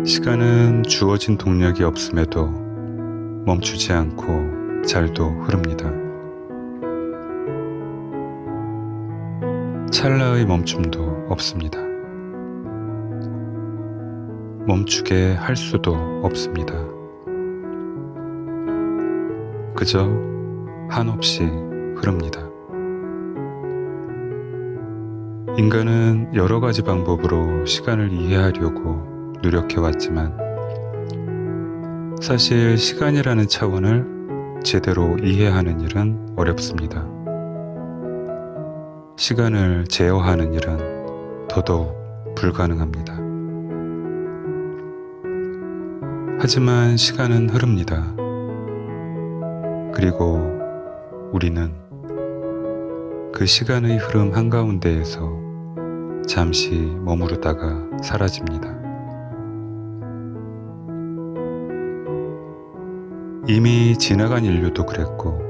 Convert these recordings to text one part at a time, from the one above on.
시간은 주어진 동력이 없음에도 멈추지 않고 잘도 흐릅니다. 찰나의 멈춤도 없습니다. 멈추게 할 수도 없습니다. 그저 한없이 흐릅니다. 인간은 여러 가지 방법으로 시간을 이해하려고 노력해왔지만 사실 시간이라는 차원을 제대로 이해하는 일은 어렵습니다. 시간을 제어하는 일은 더더욱 불가능합니다. 하지만 시간은 흐릅니다. 그리고 우리는 그 시간의 흐름 한가운데에서 잠시 머무르다가 사라집니다. 이미 지나간 인류도 그랬고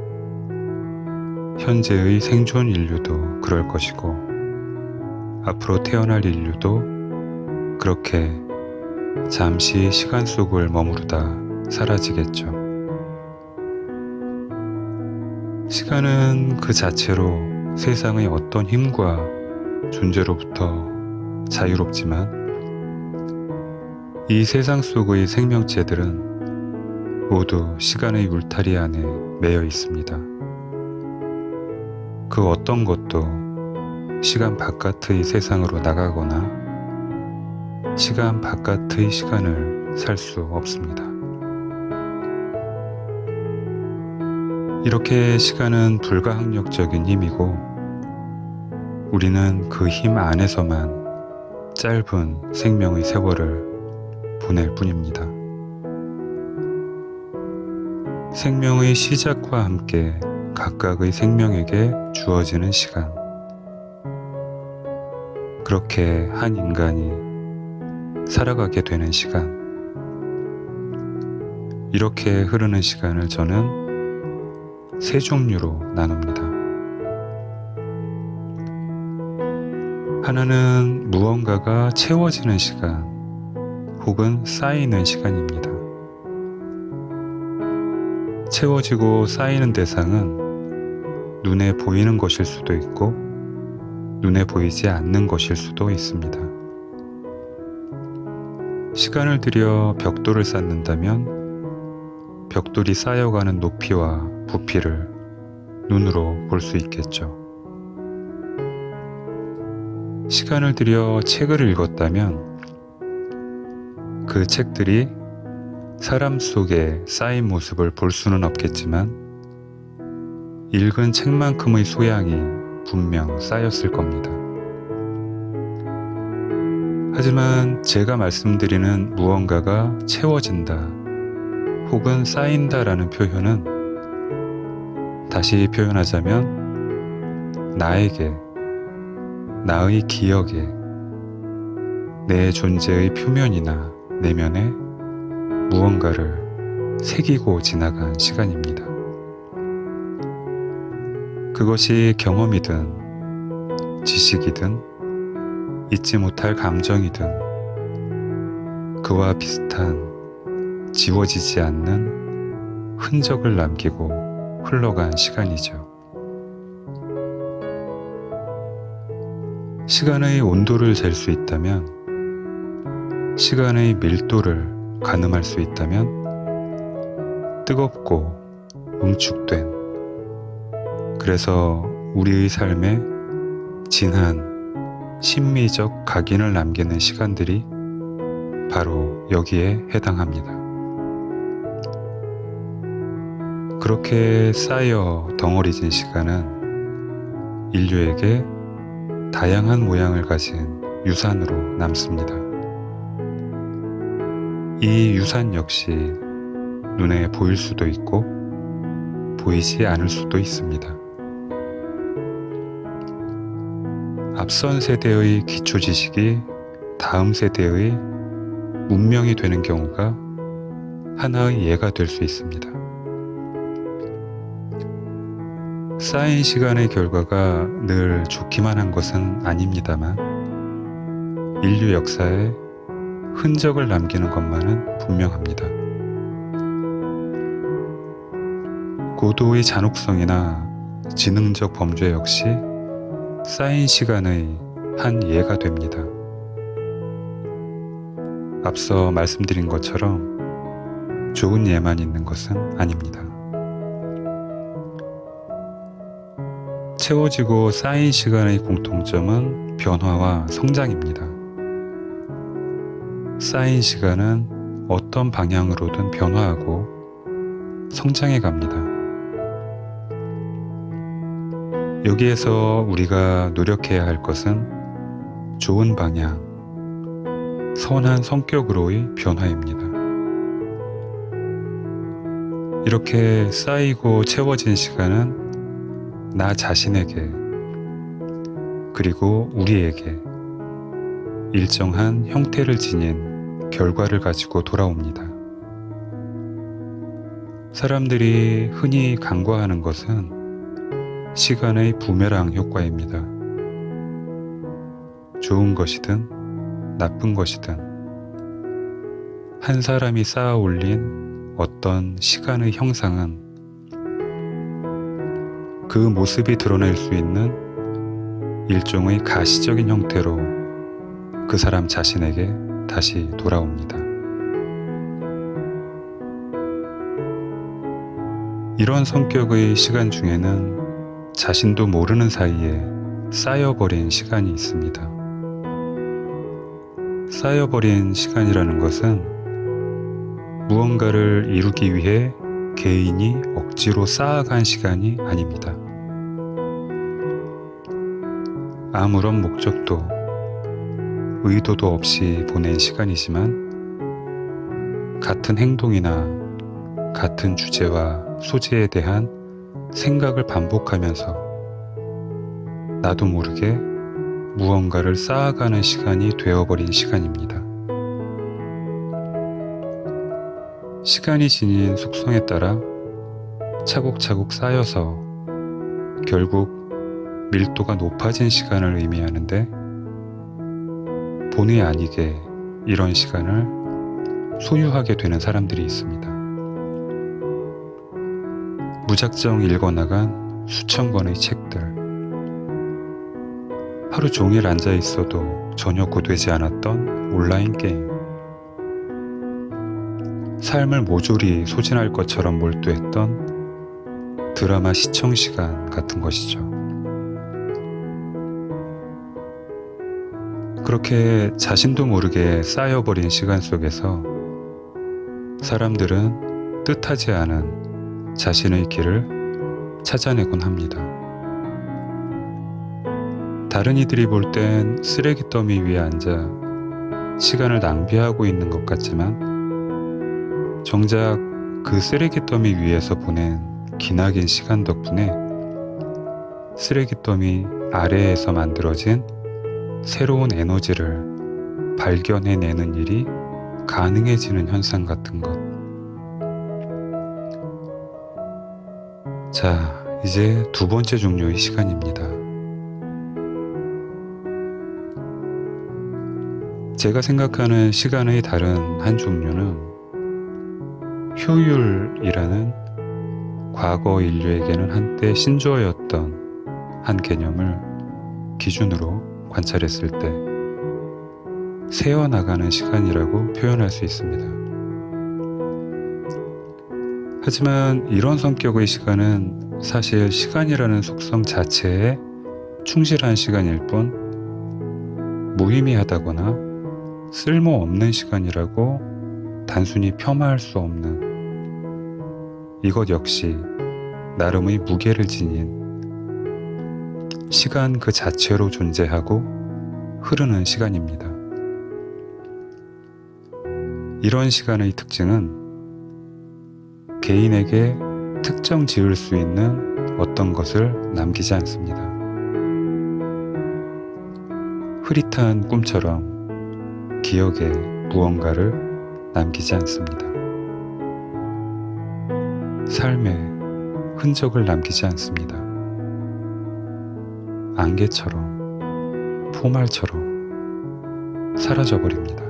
현재의 생존 인류도 그럴 것이고 앞으로 태어날 인류도 그렇게 잠시 시간 속을 머무르다 사라지겠죠. 시간은 그 자체로 세상의 어떤 힘과 존재로부터 자유롭지만 이 세상 속의 생명체들은 모두 시간의 울타리 안에 매여 있습니다. 그 어떤 것도 시간 바깥의 세상으로 나가거나 시간 바깥의 시간을 살 수 없습니다. 이렇게 시간은 불가항력적인 힘이고 우리는 그 힘 안에서만 짧은 생명의 세월을 보낼 뿐입니다. 생명의 시작과 함께 각각의 생명에게 주어지는 시간. 그렇게 한 인간이 살아가게 되는 시간. 이렇게 흐르는 시간을 저는 세 종류로 나눕니다. 하나는 무언가가 채워지는 시간 혹은 쌓이는 시간입니다. 채워지고 쌓이는 대상은 눈에 보이는 것일 수도 있고 눈에 보이지 않는 것일 수도 있습니다. 시간을 들여 벽돌을 쌓는다면 벽돌이 쌓여가는 높이와 부피를 눈으로 볼 수 있겠죠. 시간을 들여 책을 읽었다면 그 책들이 사람 속에 쌓인 모습을 볼 수는 없겠지만 읽은 책만큼의 소양이 분명 쌓였을 겁니다. 하지만 제가 말씀드리는 무언가가 채워진다 혹은 쌓인다라는 표현은 다시 표현하자면 나에게, 나의 기억에, 내 존재의 표면이나 내면에 무언가를 새기고 지나간 시간입니다. 그것이 경험이든 지식이든 잊지 못할 감정이든 그와 비슷한 지워지지 않는 흔적을 남기고 흘러간 시간이죠. 시간의 온도를 잴 수 있다면, 시간의 밀도를 가늠할 수 있다면 뜨겁고 응축된, 그래서 우리의 삶에 진한 심미적 각인을 남기는 시간들이 바로 여기에 해당합니다. 그렇게 쌓여 덩어리진 시간은 인류에게 다양한 모양을 가진 유산으로 남습니다. 이 유산 역시 눈에 보일 수도 있고 보이지 않을 수도 있습니다. 앞선 세대의 기초 지식이 다음 세대의 문명이 되는 경우가 하나의 예가 될 수 있습니다. 쌓인 시간의 결과가 늘 좋기만 한 것은 아닙니다만 인류 역사에 흔적을 남기는 것만은 분명합니다. 고도의 잔혹성이나 지능적 범죄 역시 쌓인 시간의 한 예가 됩니다. 앞서 말씀드린 것처럼 좋은 예만 있는 것은 아닙니다. 채워지고 쌓인 시간의 공통점은 변화와 성장입니다. 쌓인 시간은 어떤 방향으로든 변화하고 성장해 갑니다. 여기에서 우리가 노력해야 할 것은 좋은 방향, 선한 성격으로의 변화입니다. 이렇게 쌓이고 채워진 시간은 나 자신에게 그리고 우리에게 일정한 형태를 지닌 결과를 가지고 돌아옵니다. 사람들이 흔히 간과하는 것은 시간의 부메랑 효과입니다. 좋은 것이든 나쁜 것이든 한 사람이 쌓아 올린 어떤 시간의 형상은 그 모습이 드러낼 수 있는 일종의 가시적인 형태로 그 사람 자신에게 다시 돌아옵니다. 이런 성격의 시간 중에는 자신도 모르는 사이에 쌓여버린 시간이 있습니다. 쌓여버린 시간이라는 것은 무언가를 이루기 위해 개인이 억지로 쌓아간 시간이 아닙니다. 아무런 목적도 의도도 없이 보낸 시간이지만 같은 행동이나 같은 주제와 소재에 대한 생각을 반복하면서 나도 모르게 무언가를 쌓아가는 시간이 되어버린 시간입니다. 시간이 지닌 속성에 따라 차곡차곡 쌓여서 결국 밀도가 높아진 시간을 의미하는데 본의 아니게 이런 시간을 소유하게 되는 사람들이 있습니다. 무작정 읽어나간 수천 권의 책들, 하루 종일 앉아 있어도 전혀 고되지 않았던 온라인 게임, 삶을 모조리 소진할 것처럼 몰두했던 드라마 시청 시간 같은 것이죠. 그렇게 자신도 모르게 쌓여버린 시간 속에서 사람들은 뜻하지 않은 자신의 길을 찾아내곤 합니다. 다른 이들이 볼 땐 쓰레기 더미 위에 앉아 시간을 낭비하고 있는 것 같지만 정작 그 쓰레기 더미 위에서 보낸 기나긴 시간 덕분에 쓰레기 더미 아래에서 만들어진 새로운 에너지를 발견해내는 일이 가능해지는 현상 같은 것. 자, 이제 두 번째 종류의 시간입니다. 제가 생각하는 시간의 다른 한 종류는 효율이라는 과거 인류에게는 한때 신조어였던 한 개념을 기준으로 관찰했을 때 새어나가는 시간이라고 표현할 수 있습니다. 하지만 이런 성격의 시간은 사실 시간이라는 속성 자체에 충실한 시간일 뿐 무의미하다거나 쓸모없는 시간이라고 단순히 폄하할 수 없는 이것 역시 나름의 무게를 지닌 시간 그 자체로 존재하고 흐르는 시간입니다. 이런 시간의 특징은 개인에게 특정 지을 수 있는 어떤 것을 남기지 않습니다. 흐릿한 꿈처럼 기억에 무언가를 남기지 않습니다. 삶에 흔적을 남기지 않습니다. 안개처럼, 포말처럼 사라져버립니다.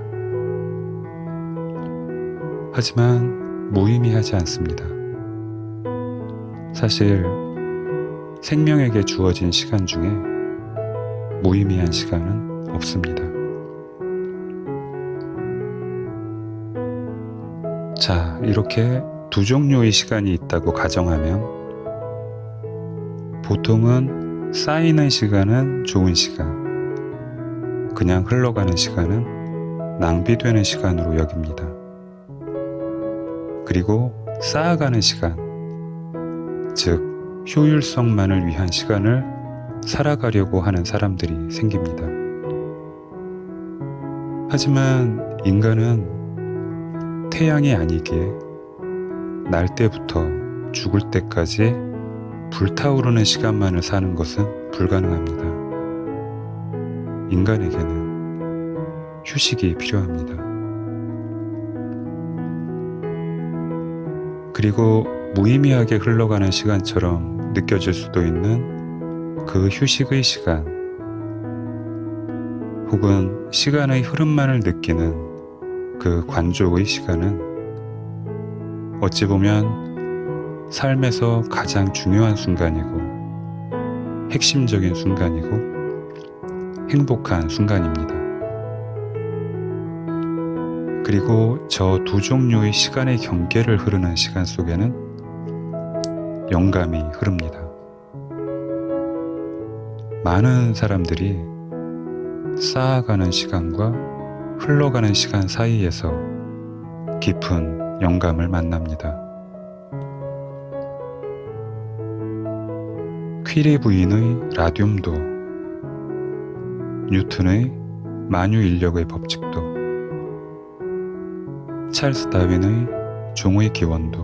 하지만 무의미하지 않습니다. 사실 생명에게 주어진 시간 중에 무의미한 시간은 없습니다. 자, 이렇게 두 종류의 시간이 있다고 가정하면 보통은 쌓이는 시간은 좋은 시간, 그냥 흘러가는 시간은 낭비되는 시간으로 여깁니다. 그리고 쌓아가는 시간, 즉 효율성만을 위한 시간을 살아가려고 하는 사람들이 생깁니다. 하지만 인간은 태양이 아니기에 날 때부터 죽을 때까지 불타오르는 시간만을 사는 것은 불가능합니다. 인간에게는 휴식이 필요합니다. 그리고 무의미하게 흘러가는 시간처럼 느껴질 수도 있는 그 휴식의 시간, 혹은 시간의 흐름만을 느끼는 그 관조의 시간은 어찌 보면 삶에서 가장 중요한 순간이고 핵심적인 순간이고 행복한 순간입니다. 그리고 저 두 종류의 시간의 경계를 흐르는 시간 속에는 영감이 흐릅니다. 많은 사람들이 쌓아가는 시간과 흘러가는 시간 사이에서 깊은 영감을 만납니다. 퀴리 부인의 라듐도, 뉴턴의 만유인력의 법칙도, 찰스 다윈의 종의 기원도,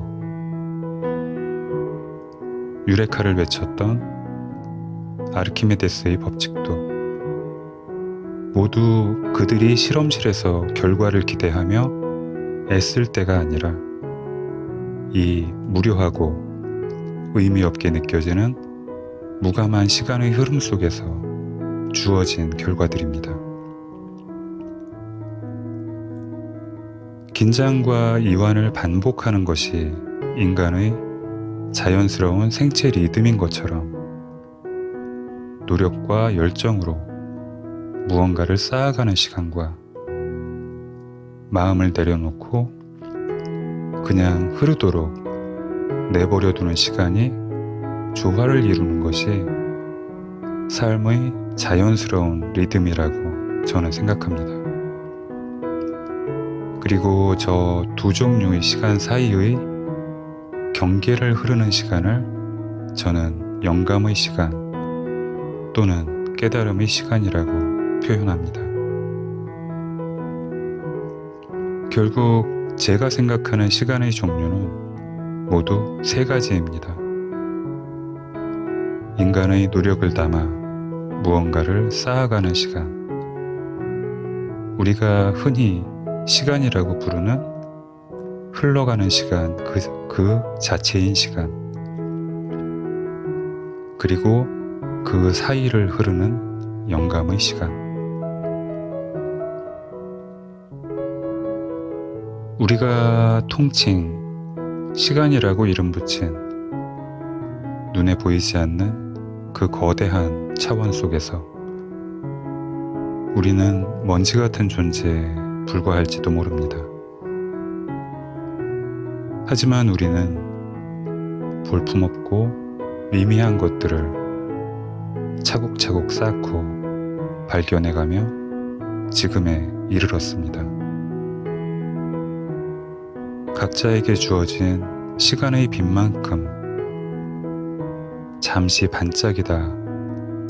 유레카를 외쳤던 아르키메데스의 법칙도 모두 그들이 실험실에서 결과를 기대하며 애쓸 때가 아니라 이 무료하고 의미 없게 느껴지는 무감한 시간의 흐름 속에서 주어진 결과들입니다. 긴장과 이완을 반복하는 것이 인간의 자연스러운 생체 리듬인 것처럼 노력과 열정으로 무언가를 쌓아가는 시간과 마음을 내려놓고 그냥 흐르도록 내버려두는 시간이 조화를 이루는 것이 삶의 자연스러운 리듬이라고 저는 생각합니다. 그리고 저 두 종류의 시간 사이의 경계를 흐르는 시간을 저는 영감의 시간 또는 깨달음의 시간이라고 표현합니다. 결국 제가 생각하는 시간의 종류는 모두 세 가지입니다. 인간의 노력을 담아 무언가를 쌓아가는 시간, 우리가 흔히 시간이라고 부르는 흘러가는 시간, 그 자체인 시간, 그리고 그 사이를 흐르는 영감의 시간. 우리가 통칭 시간이라고 이름 붙인 눈에 보이지 않는 그 거대한 차원 속에서 우리는 먼지 같은 존재에 불과할지도 모릅니다. 하지만 우리는 볼품없고 미미한 것들을 차곡차곡 쌓고 발견해가며 지금에 이르렀습니다. 각자에게 주어진 시간의 빈만큼 잠시 반짝이다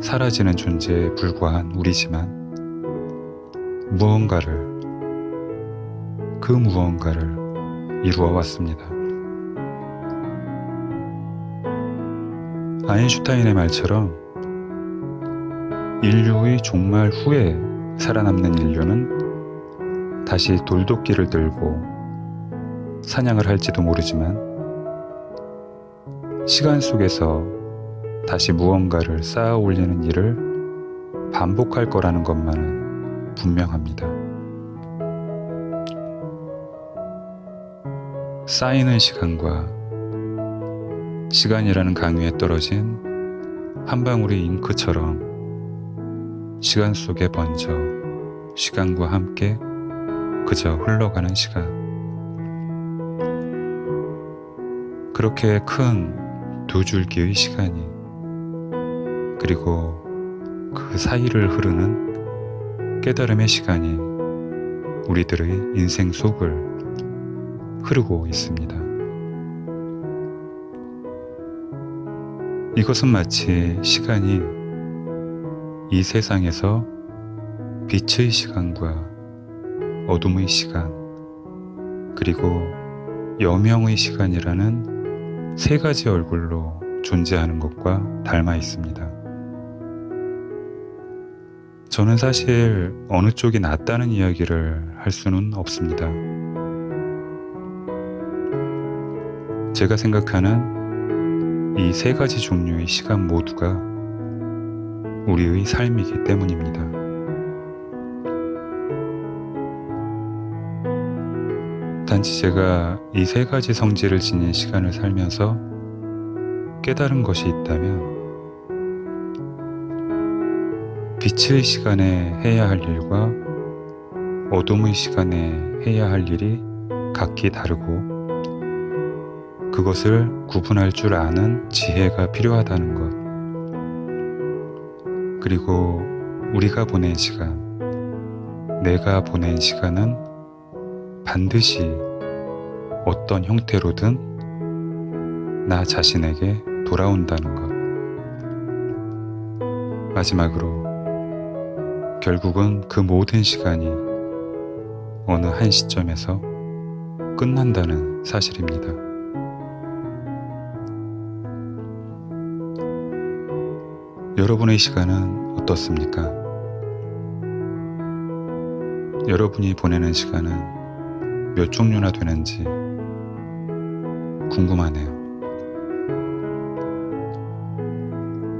사라지는 존재에 불과한 우리지만 그 무언가를 이루어 왔습니다. 아인슈타인의 말처럼 인류의 종말 후에 살아남는 인류는 다시 돌도끼를 들고 사냥을 할지도 모르지만 시간 속에서 다시 무언가를 쌓아 올리는 일을 반복할 거라는 것만은 분명합니다. 쌓이는 시간과 시간이라는 강위에 떨어진 한 방울의 잉크처럼 시간 속에 번져 시간과 함께 그저 흘러가는 시간. 그렇게 큰 두 줄기의 시간이, 그리고 그 사이를 흐르는 깨달음의 시간이 우리들의 인생 속을 흐르고 있습니다. 이것은 마치 시간이 이 세상에서 빛의 시간과 어둠의 시간, 그리고 여명의 시간이라는 세 가지 얼굴로 존재하는 것과 닮아 있습니다. 저는 사실 어느 쪽이 낫다는 이야기를 할 수는 없습니다. 제가 생각하는 이 세 가지 종류의 시간 모두가 우리의 삶이기 때문입니다. 단지 제가 이 세 가지 성질을 지닌 시간을 살면서 깨달은 것이 있다면, 빛의 시간에 해야 할 일과 어둠의 시간에 해야 할 일이 각기 다르고, 그것을 구분할 줄 아는 지혜가 필요하다는 것, 그리고 우리가 보낸 시간, 내가 보낸 시간은 반드시 어떤 형태로든 나 자신에게 돌아온다는 것. 마지막으로 결국은 그 모든 시간이 어느 한 시점에서 끝난다는 사실입니다. 여러분의 시간은 어떻습니까? 여러분이 보내는 시간은 몇 종류나 되는지 궁금하네요.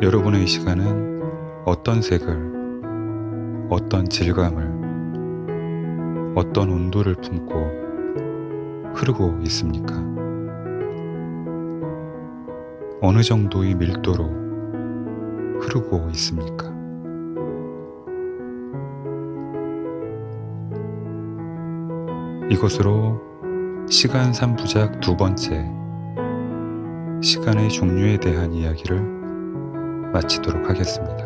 여러분의 시간은 어떤 색을, 어떤 질감을, 어떤 온도를 품고 흐르고 있습니까? 어느 정도의 밀도로 흐르고 있습니까? 이것으로 시간 3부작 두 번째, 시간의 종류에 대한 이야기를 마치도록 하겠습니다.